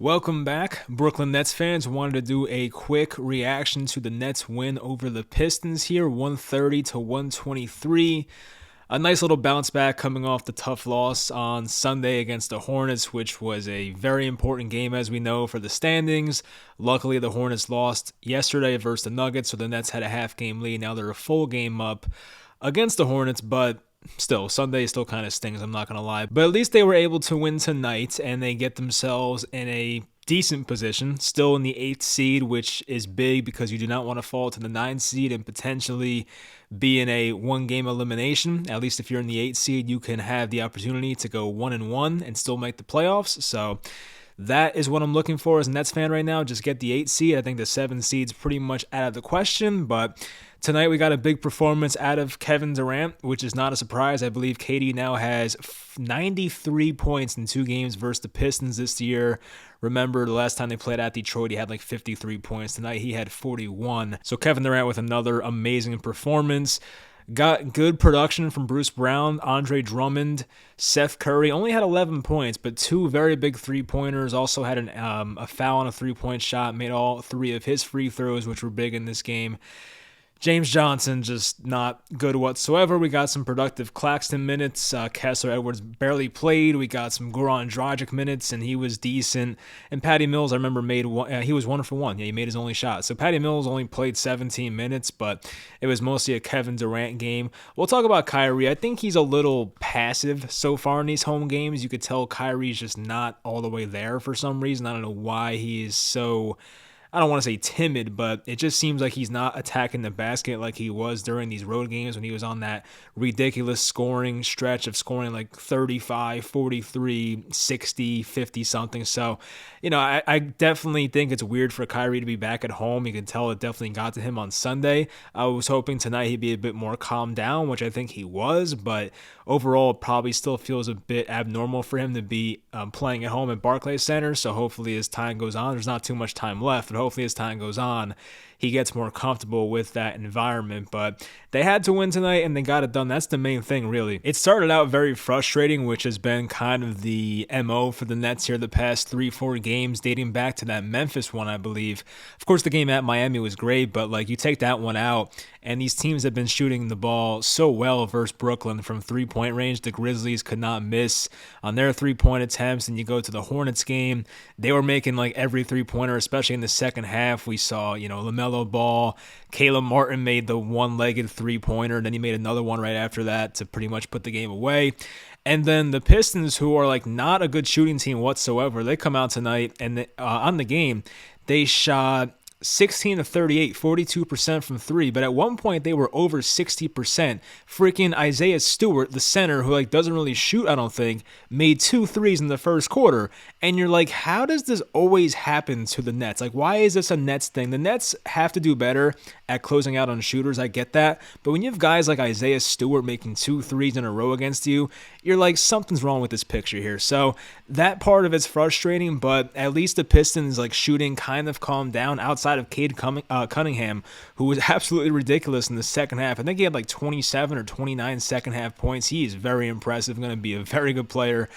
Welcome back. Brooklyn Nets fans wanted to do a quick reaction to the Nets win over the Pistons here, 130 to 123. A nice little bounce back coming off the tough loss on Sunday against the Hornets, which was a very important game, as we know, for the standings. Luckily, the Hornets lost yesterday versus the Nuggets, so the Nets had a half-game lead. Now they're a full game up against the Hornets, but still, Sunday still kind of stings, I'm not going to lie. But at least they were able to win tonight, and they get themselves in a decent position, still in the 8th seed, which is big because you do not want to fall to the 9th seed and potentially be in a one-game elimination. At least if you're in the 8th seed, you can have the opportunity to go 1-1 and still make the playoffs. So that is what I'm looking for as a Nets fan right now. Just get the 8th seed. I think the 7th seed's pretty much out of the question, but tonight we got a big performance out of Kevin Durant, which is not a surprise. I believe KD now has 93 points in 2 games versus the Pistons this year. Remember, the last time they played at Detroit, he had like 53 points. Tonight he had 41. So Kevin Durant with another amazing performance. Got good production from Bruce Brown, Andre Drummond, Seth Curry. Only had 11 points, but 2 very big three-pointers. Also had a foul on a three-point shot. Made all 3 of his free throws, which were big in this game. James Johnson just not good whatsoever. We got some productive Claxton minutes. Kessler Edwards barely played. We got some Goran Dragic minutes, and he was decent. And Patty Mills, I remember, made one. He was 1 for 1. Yeah, he made his only shot. So Patty Mills only played 17 minutes, but it was mostly a Kevin Durant game. We'll talk about Kyrie. I think he's a little passive so far in these home games. You could tell Kyrie's just not all the way there for some reason. I don't know why he is so, I don't want to say timid, but it just seems like he's not attacking the basket like he was during these road games when he was on that ridiculous scoring stretch of scoring like 35, 43, 60, 50 something. So, I definitely think it's weird for Kyrie to be back at home. You can tell it definitely got to him on Sunday. I was hoping tonight he'd be a bit more calmed down, which I think he was, but overall it probably still feels a bit abnormal for him to be playing at home at Barclays Center. So hopefully as time goes on, there's not too much time left, but hopefully as time goes on, he gets more comfortable with that environment. But they had to win tonight, and they got it done. That's the main thing, really. It started out very frustrating, which has been kind of the MO for the Nets here the past 3-4 games, dating back to that Memphis one, I believe. Of course, the game at Miami was great, but you take that one out, and these teams have been shooting the ball so well versus Brooklyn from three-point range. The Grizzlies could not miss on their three-point attempts, and you go to the Hornets game, they were making every three-pointer, especially in the second half. We saw, LaMelo Ball, Caleb Martin made the one-legged three-pointer, and then he made another one right after that to pretty much put the game away. And then the Pistons, who are not a good shooting team whatsoever, they come out tonight and on the game, they shot 16 to 38, 42% from 3, but at one point they were over 60%. Freaking Isaiah Stewart, the center, who doesn't really shoot, I don't think, made 2 threes in the first quarter. And you're like, how does this always happen to the Nets? Why is this a Nets thing? The Nets have to do better at closing out on shooters, I get that. But when you have guys like Isaiah Stewart making 2 threes in a row against you, you're like, something's wrong with this picture here. So that part of it's frustrating, but at least the Pistons shooting kind of calmed down outside of Cade Cunningham, who was absolutely ridiculous in the second half. I think he had 27 or 29 second half points. He is very impressive, going to be a very good player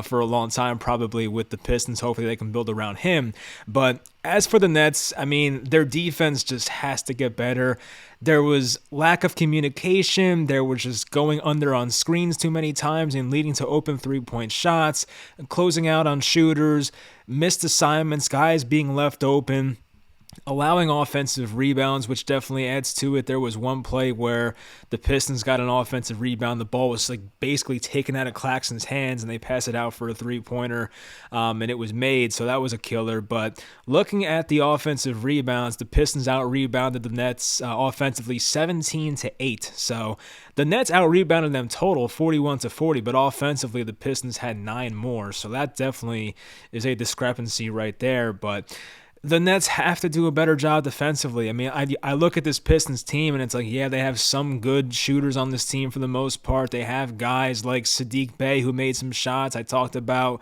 for a long time, probably with the Pistons. Hopefully they can build around him. But as for the Nets, their defense just has to get better. There was lack of communication. There was just going under on screens too many times and leading to open three-point shots, closing out on shooters, missed assignments, guys being left open, allowing offensive rebounds, which definitely adds to it. There was one play where the Pistons got an offensive rebound. The ball was basically taken out of Claxton's hands, and they passed it out for a three-pointer, and it was made, so that was a killer. But looking at the offensive rebounds, the Pistons out-rebounded the Nets offensively 17-8. So the Nets out-rebounded them total 41-40, but offensively the Pistons had 9 more. So that definitely is a discrepancy right there. But The Nets have to do a better job defensively. I mean, I look at this Pistons team and it's like, yeah, they have some good shooters on this team for the most part. They have guys like Sadiq Bey who made some shots. I talked about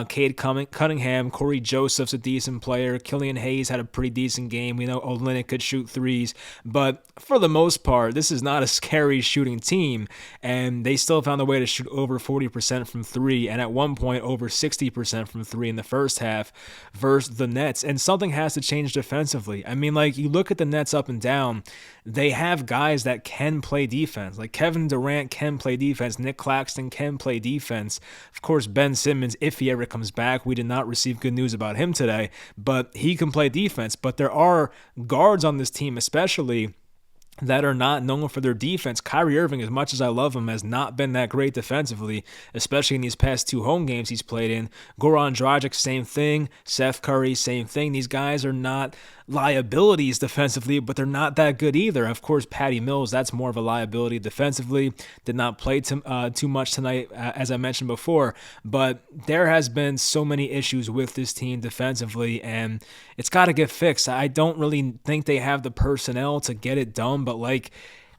Cade Cunningham. Corey Joseph's a decent player. Killian Hayes had a pretty decent game. We know Olynyk could shoot threes. But for the most part, this is not a scary shooting team. And they still found a way to shoot over 40% from three. And at one point, over 60% from three in the first half versus the Nets. And something has to change defensively. I mean, like, you look at the Nets up and down, they have guys that can play defense. Like, Kevin Durant can play defense. Nick Claxton can play defense. Of course, Ben Simmons, if he ever comes back, we did not receive good news about him today, but he can play defense. But there are guards on this team, especially, that are not known for their defense. Kyrie Irving, as much as I love him, has not been that great defensively, especially in these past two home games he's played in. Goran Dragic, same thing. Seth Curry, same thing. These guys are not liabilities defensively, but they're not that good either. Of course, Patty Mills, that's more of a liability defensively. Did not play too much tonight, as I mentioned before, but there has been so many issues with this team defensively, and it's got to get fixed. I don't really think they have the personnel to get it done, but like,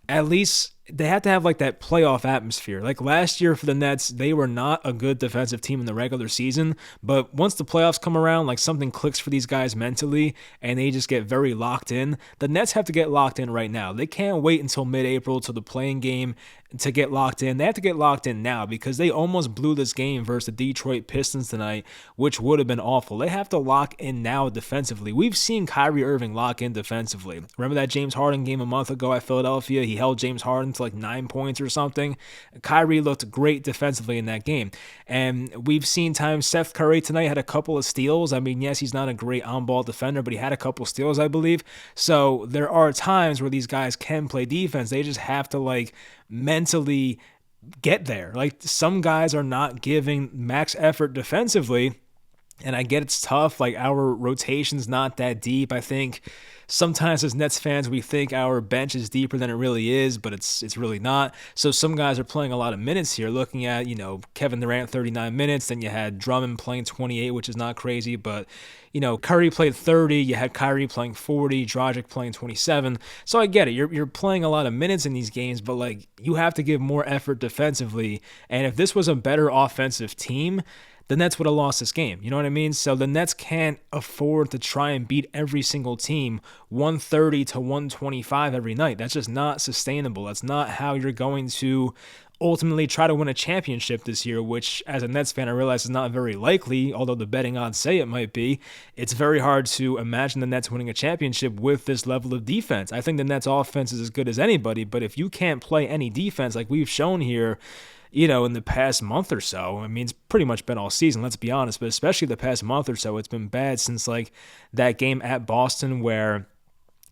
at least they have to have like that playoff atmosphere. Like last year for the Nets, they were not a good defensive team in the regular season, but once the playoffs come around, like something clicks for these guys mentally and they just get very locked in. The Nets have to get locked in right now. They can't wait until mid-April to the playing game to get locked in. They have to get locked in now because they almost blew this game versus the Detroit Pistons tonight, which would have been awful. They have to lock in now defensively. We've seen Kyrie Irving lock in defensively. Remember that James Harden game a month ago at Philadelphia? He held James Harden to like 9 points or something. Kyrie looked great defensively in that game. And we've seen times Seth Curry tonight had a couple of steals. I mean, yes, he's not a great on-ball defender, but he had a couple steals, I believe. So there are times where these guys can play defense. They just have to like mentally get there. Like some guys are not giving max effort defensively. And I get it's tough. Like our rotation's not that deep. I think sometimes as Nets fans, we think our bench is deeper than it really is, but it's really not. So some guys are playing a lot of minutes here. Looking at, Kevin Durant 39 minutes, then you had Drummond playing 28, which is not crazy, but Curry played 30, you had Kyrie playing 40, Dragic playing 27. So I get it. You're playing a lot of minutes in these games, but like you have to give more effort defensively. And if this was a better offensive team, the Nets would have lost this game. You know what I mean? So the Nets can't afford to try and beat every single team 130 to 125 every night. That's just not sustainable. That's not how you're going to ultimately try to win a championship this year, which as a Nets fan, I realize is not very likely, although the betting odds say it might be. It's very hard to imagine the Nets winning a championship with this level of defense. I think the Nets offense is as good as anybody, but if you can't play any defense like we've shown here, in the past month or so, I mean, it's pretty much been all season, let's be honest, but especially the past month or so, it's been bad since like that game at Boston where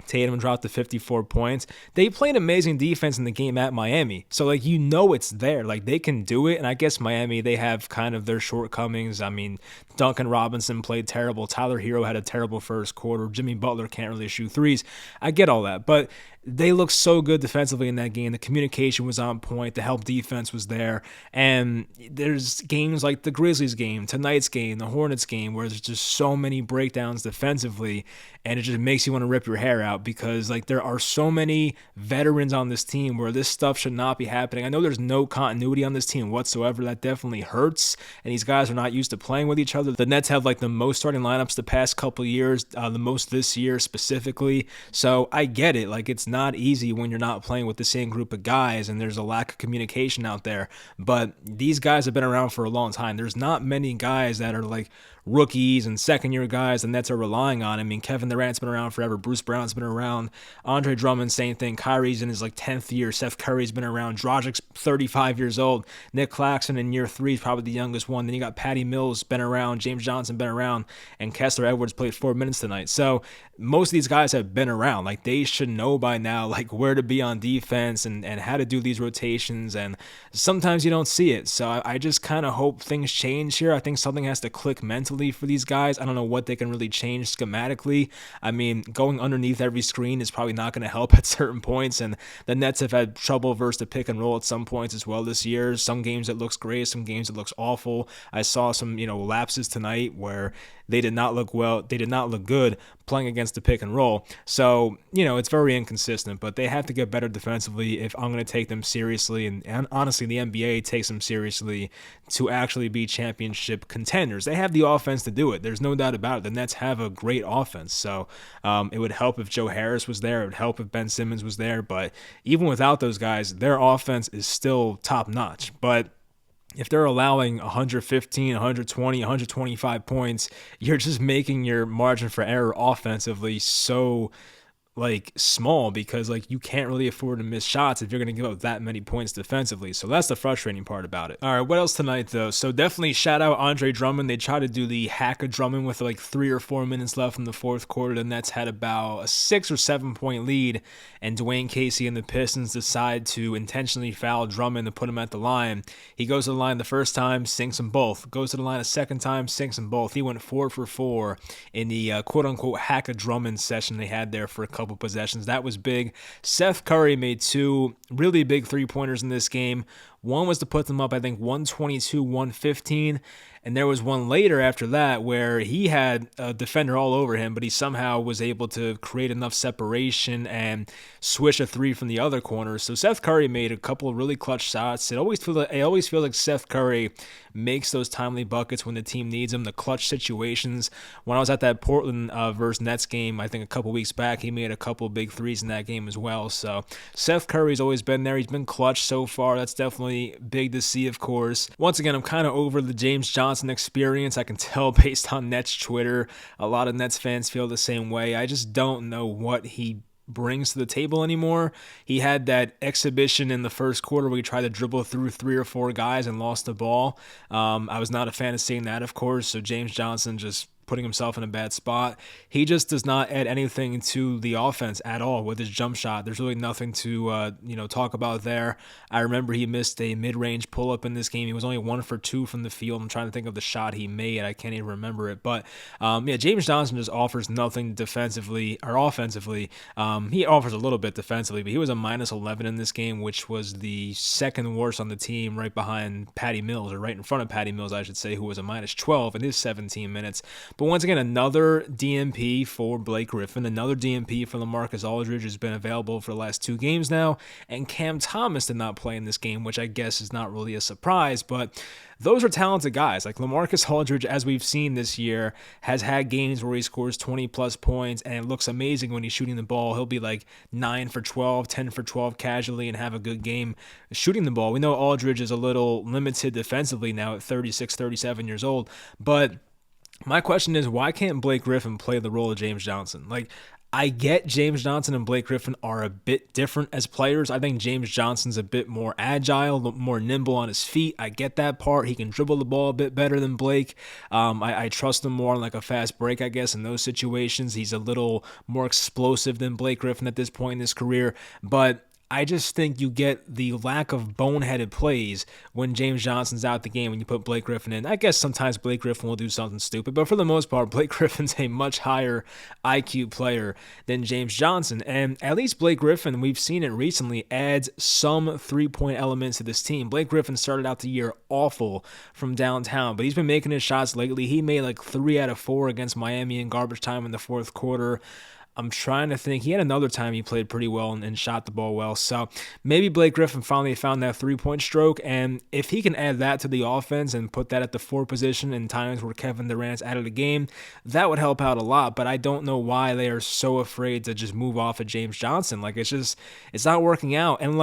Tatum dropped to 54 points. They played amazing defense in the game at Miami. So, like, it's there. Like, they can do it. And I guess Miami, they have kind of their shortcomings. I mean, Duncan Robinson played terrible. Tyler Hero had a terrible first quarter. Jimmy Butler can't really shoot threes. I get all that. But they looked so good defensively in that game. The communication was on point. The help defense was there. And there's games like the Grizzlies game, tonight's game, the Hornets game, where there's just so many breakdowns defensively, and it just makes you want to rip your hair out because like there are so many veterans on this team where this stuff should not be happening. I know there's no continuity on this team whatsoever. That definitely hurts, and these guys are not used to playing with each other. The Nets have like the most starting lineups the past couple of years, the most this year specifically. So I get it. Like it's not easy when you're not playing with the same group of guys and there's a lack of communication out there. But these guys have been around for a long time. There's not many guys that are like rookies and second-year guys the Nets are relying on. I mean, Kevin Durant's been around forever. Bruce Brown's been around. Andre Drummond, same thing. Kyrie's in his like 10th year. Seth Curry's been around. Dragic's 35 years old. Nick Claxton in year 3 is probably the youngest one. Then you got Patty Mills been around. James Johnson been around. And Kessler Edwards played 4 minutes tonight. So most of these guys have been around. Like they should know by now like where to be on defense and how to do these rotations. And sometimes you don't see it. So I just kind of hope things change here. I think something has to click mentally for these guys. I don't know what they can really change schematically. I mean, going underneath every screen is probably not going to help at certain points, and the Nets have had trouble versus the pick and roll at some points as well this year. Some games it looks great, some games it looks awful. I saw some, lapses tonight where they did not look well. They did not look good playing against the pick and roll. So, it's very inconsistent, but they have to get better defensively if I'm going to take them seriously. And honestly, the NBA takes them seriously to actually be championship contenders. They have the offense to do it. There's no doubt about it. The Nets have a great offense. So it would help if Joe Harris was there. It would help if Ben Simmons was there. But even without those guys, their offense is still top notch. But if they're allowing 115, 120, 125 points, you're just making your margin for error offensively so small, because you can't really afford to miss shots if you're going to give up that many points defensively. So that's the frustrating part about it. All right, what else tonight though? So definitely shout out Andre Drummond. They tried to do the hack of Drummond with 3 or 4 minutes left in the fourth quarter. The Nets had about a 6 or 7 point lead, and Dwayne Casey and the Pistons decide to intentionally foul Drummond to put him at the line. He goes to the line the first time, sinks them both. Goes to the line a second time, sinks them both. He went 4 for 4 in the quote-unquote hack of Drummond session they had there for a couple possessions. That was big. Seth Curry made 2 really big three-pointers in this game. One was to put them up, I think, 122-115. And there was one later after that where he had a defender all over him, but he somehow was able to create enough separation and swish a 3 from the other corner. So Seth Curry made a couple of really clutch shots. I always feel like Seth Curry makes those timely buckets when the team needs him, the clutch situations. When I was at that Portland versus Nets game, I think a couple weeks back, he made a couple big threes in that game as well. So Seth Curry's always been there. He's been clutch so far. That's definitely big to see, of course. Once again, I'm kind of over the James Johnson experience. I can tell based on Nets Twitter. A lot of Nets fans feel the same way. I just don't know what he brings to the table anymore. He had that exhibition in the first quarter where he tried to dribble through 3 or 4 guys and lost the ball. I was not a fan of seeing that, of course. So James Johnson just putting himself in a bad spot. He just does not add anything to the offense at all with his jump shot. There's really nothing to talk about there. I remember he missed a mid-range pull-up in this game. He was only 1 for 2 from the field. I'm trying to think of the shot he made. I can't even remember it. But James Johnson just offers nothing defensively or offensively. He offers a little bit defensively, but he was a minus 11 in this game, which was the second worst on the team, right behind Patty Mills, or right in front of Patty Mills, I should say, who was a minus 12 in his 17 minutes. But once again, another DNP for Blake Griffin, another DNP for LaMarcus Aldridge, has been available for the last 2 games now, and Cam Thomas did not play in this game, which I guess is not really a surprise, but those are talented guys. Like LaMarcus Aldridge, as we've seen this year, has had games where he scores 20-plus points, and it looks amazing when he's shooting the ball. He'll be like 9 for 12, 10 for 12 casually and have a good game shooting the ball. We know Aldridge is a little limited defensively now at 36, 37 years old, but my question is, why can't Blake Griffin play the role of James Johnson? I get James Johnson and Blake Griffin are a bit different as players. I think James Johnson's a bit more agile, more nimble on his feet. I get that part. He can dribble the ball a bit better than Blake. I trust him more on a fast break, I guess, in those situations. He's a little more explosive than Blake Griffin at this point in his career. But I just think you get the lack of boneheaded plays when James Johnson's out the game when you put Blake Griffin in. I guess sometimes Blake Griffin will do something stupid, but for the most part, Blake Griffin's a much higher IQ player than James Johnson. And at least Blake Griffin, we've seen it recently, adds some three-point elements to this team. Blake Griffin started out the year awful from downtown, but he's been making his shots lately. He made 3 out of 4 against Miami in garbage time in the fourth quarter. I'm trying to think. He had another time he played pretty well and shot the ball well. So maybe Blake Griffin finally found that three-point stroke. And if he can add that to the offense and put that at the 4 position in times where Kevin Durant's out of the game, that would help out a lot. But I don't know why they are so afraid to just move off of James Johnson. It's not working out. And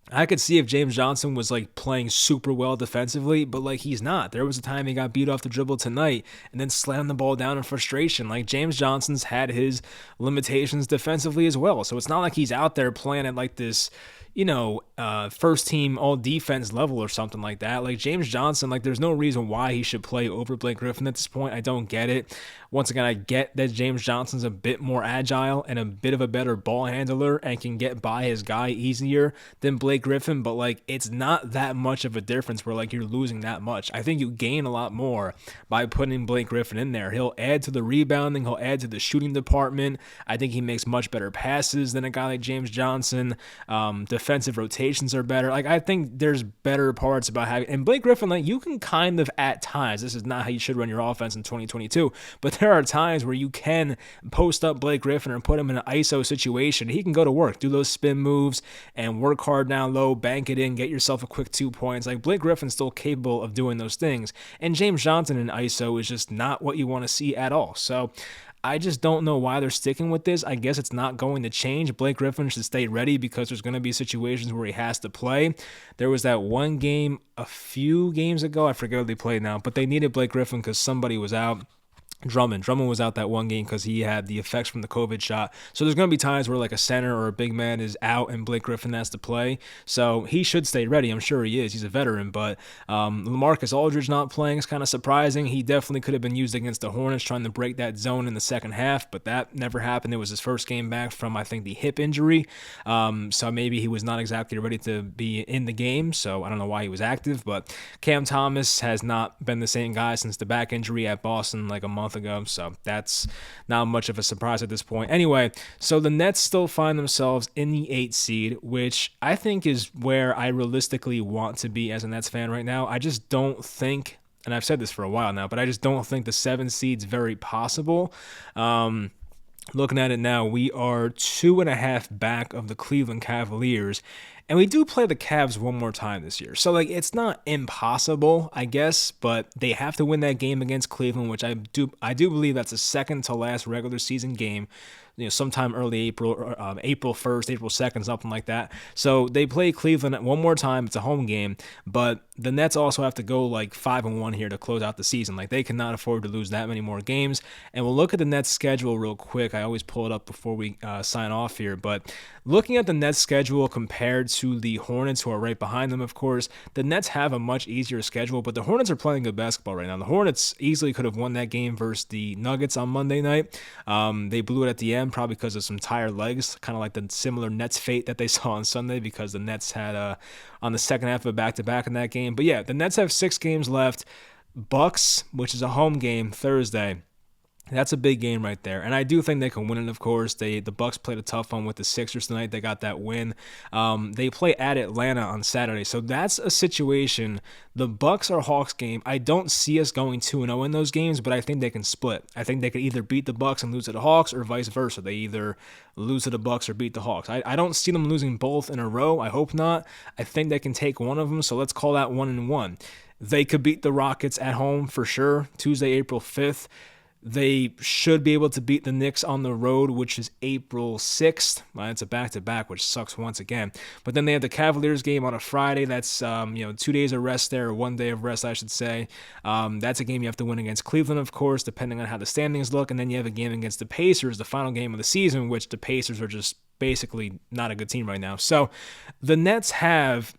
I could see if James Johnson was playing super well defensively, but he's not. There was a time he got beat off the dribble tonight and then slammed the ball down in frustration. James Johnson's had his limitations defensively as well. So it's not like he's out there playing at this, first team all defense level or something like that. James Johnson, there's no reason why he should play over Blake Griffin at this point. I don't get it. Once again, I get that James Johnson's a bit more agile and a bit of a better ball handler and can get by his guy easier than Blake Griffin, but it's not that much of a difference where you're losing that much. I think you gain a lot more by putting Blake Griffin in there. He'll add to the rebounding, he'll add to the shooting department. I think he makes much better passes than a guy like James Johnson. defensive rotations are better. Like, I think there's better parts about having, and Blake Griffin, like, you can kind of at times, this is not how you should run your offense in 2022, but there are times where you can post up Blake Griffin or put him in an ISO situation. He can go to work, do those spin moves and work hard down low, bank it in, get yourself a quick 2 points. Like, Blake Griffin's still capable of doing those things. And James Johnson in ISO is just not what you want to see at all. So I just don't know why they're sticking with this. I guess it's not going to change. Blake Griffin should stay ready because there's going to be situations where he has to play. There was that one game a few games ago, I forget what they played now, but they needed Blake Griffin because somebody was out. Drummond was out that one game because he had the effects from the COVID shot. So there's going to be times where like a center or a big man is out and Blake Griffin has to play. So he should stay ready. I'm sure he is. He's a veteran. But LaMarcus Aldridge not playing is kind of surprising. He definitely could have been used against the Hornets trying to break that zone in the second half, but that never happened. It was his first game back from, I think, the hip injury. So maybe he was not exactly ready to be in the game. So I don't know why he was active. But Cam Thomas has not been the same guy since the back injury at Boston like a month ago, so that's not much of a surprise at this point. Anyway, so the Nets still find themselves in the 8th seed, which I think is where I realistically want to be as a Nets fan right now. I just don't think, and I've said this for a while now, but I just don't think the 7th seed's very possible. Looking at it now, we are 2.5 back of the Cleveland Cavaliers, and we do play the Cavs one more time this year. So, like, it's not impossible, I guess, but they have to win that game against Cleveland, which I do believe that's a second to last regular season game. Sometime early April, April 1st, April 2nd, something like that. So they play Cleveland one more time. It's a home game, but the Nets also have to go like 5-1 here to close out the season. Like, they cannot afford to lose that many more games. And we'll look at the Nets schedule real quick. I always pull it up before we sign off here, but looking at the Nets schedule compared to the Hornets, who are right behind them, of course, the Nets have a much easier schedule, but the Hornets are playing good basketball right now. The Hornets easily could have won that game versus the Nuggets on Monday night. They blew it at the end, probably because of some tired legs, kind of like the similar Nets fate that they saw on Sunday, because the Nets had on the second half of a back-to-back in that game. But yeah, the Nets have 6 games left. Bucks, which is a home game Thursday. That's a big game right there, and I do think they can win it. Of course, the Bucks played a tough one with the Sixers tonight. They got that win. They play at Atlanta on Saturday, so that's a situation. The Bucks or Hawks game, I don't see us going 2-0 in those games, but I think they can split. I think they could either beat the Bucks and lose to the Hawks, or vice versa. They either lose to the Bucks or beat the Hawks. I don't see them losing both in a row. I hope not. I think they can take one of them, so let's call that 1-1. They could beat the Rockets at home for sure, Tuesday, April 5th. They should be able to beat the Knicks on the road, which is April 6th. It's a back-to-back, which sucks once again. But then they have the Cavaliers game on a Friday. That's 2 days of rest there, or 1 day of rest, I should say. That's a game you have to win against Cleveland, of course, depending on how the standings look. And then you have a game against the Pacers, the final game of the season, which the Pacers are just basically not a good team right now. So the Nets have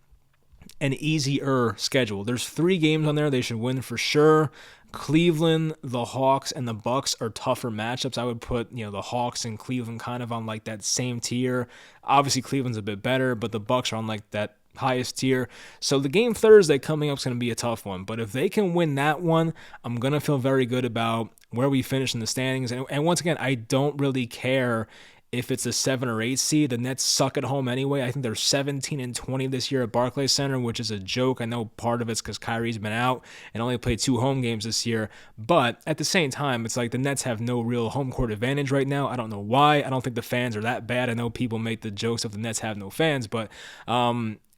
an easier schedule. There's 3 games on there they should win for sure. Cleveland, the Hawks, and the Bucks are tougher matchups. I would put, the Hawks and Cleveland kind of on like that same tier. Obviously, Cleveland's a bit better, but the Bucks are on like that highest tier. So the game Thursday coming up is going to be a tough one. But if they can win that one, I'm going to feel very good about where we finish in the standings. And once again, I don't really care if it's a 7 or 8 seed. The Nets suck at home anyway. I think they're 17-20 this year at Barclays Center, which is a joke. I know part of it's because Kyrie's been out and only played 2 home games this year. But at the same time, it's like the Nets have no real home court advantage right now. I don't know why. I don't think the fans are that bad. I know people make the jokes of the Nets have no fans, but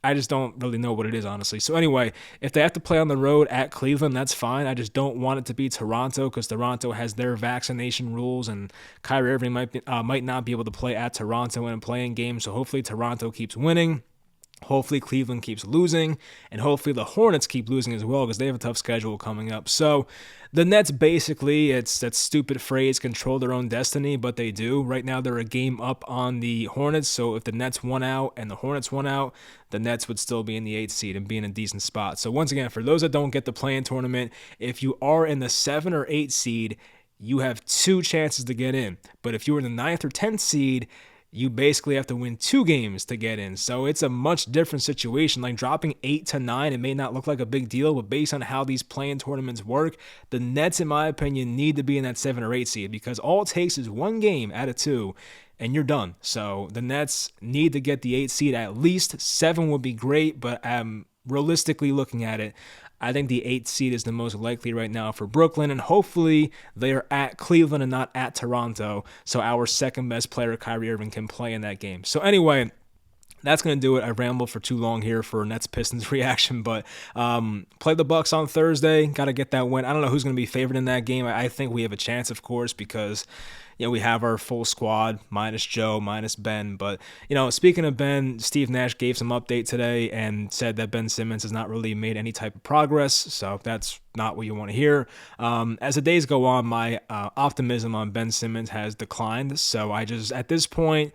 I just don't really know what it is, honestly. So anyway, if they have to play on the road at Cleveland, that's fine. I just don't want it to be Toronto, because Toronto has their vaccination rules, and Kyrie Irving might not be able to play at Toronto in a playing game. So hopefully Toronto keeps winning. Hopefully Cleveland keeps losing, and hopefully the Hornets keep losing as well, because they have a tough schedule coming up. So the Nets, basically, it's that stupid phrase, control their own destiny, but they do. Right now they're a game up on the Hornets, so if the Nets won out and the Hornets won out, the Nets would still be in the 8th seed and be in a decent spot. So once again, for those that don't get the play-in tournament, if you are in the 7 or 8 seed, you have 2 chances to get in. But if you were in the 9th or 10th seed, you basically have to win 2 games to get in. So it's a much different situation. Like dropping 8 to 9, it may not look like a big deal, but based on how these play-in tournaments work, the Nets, in my opinion, need to be in that 7 or 8 seed, because all it takes is 1 game out of 2, and you're done. So the Nets need to get the 8 seed at least. 7 would be great, but realistically looking at it, I think the 8th seed is the most likely right now for Brooklyn, and hopefully they are at Cleveland and not at Toronto, so our second best player, Kyrie Irving, can play in that game. So anyway, that's going to do it. I rambled for too long here for Nets Pistons reaction, but play the Bucks on Thursday. Got to get that win. I don't know who's going to be favored in that game. I think we have a chance, of course, because we have our full squad, minus Joe, minus Ben. But, speaking of Ben, Steve Nash gave some update today and said that Ben Simmons has not really made any type of progress. So that's not what you want to hear. As the days go on, my optimism on Ben Simmons has declined. So at this point,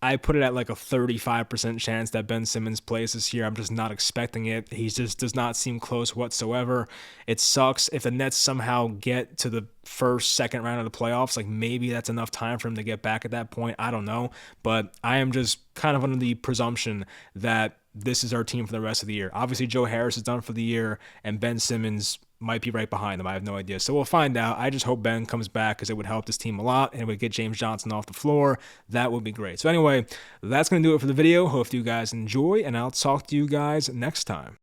I put it at like a 35% chance that Ben Simmons plays this year. I'm just not expecting it. He just does not seem close whatsoever. It sucks. If the Nets somehow get to the second round of the playoffs, like maybe that's enough time for him to get back at that point. I don't know. But I am just kind of under the presumption that this is our team for the rest of the year. Obviously, Joe Harris is done for the year, and Ben Simmons might be right behind him. I have no idea. So we'll find out. I just hope Ben comes back because it would help this team a lot, and it would get James Johnson off the floor. That would be great. So anyway, that's going to do it for the video. Hope you guys enjoy, and I'll talk to you guys next time.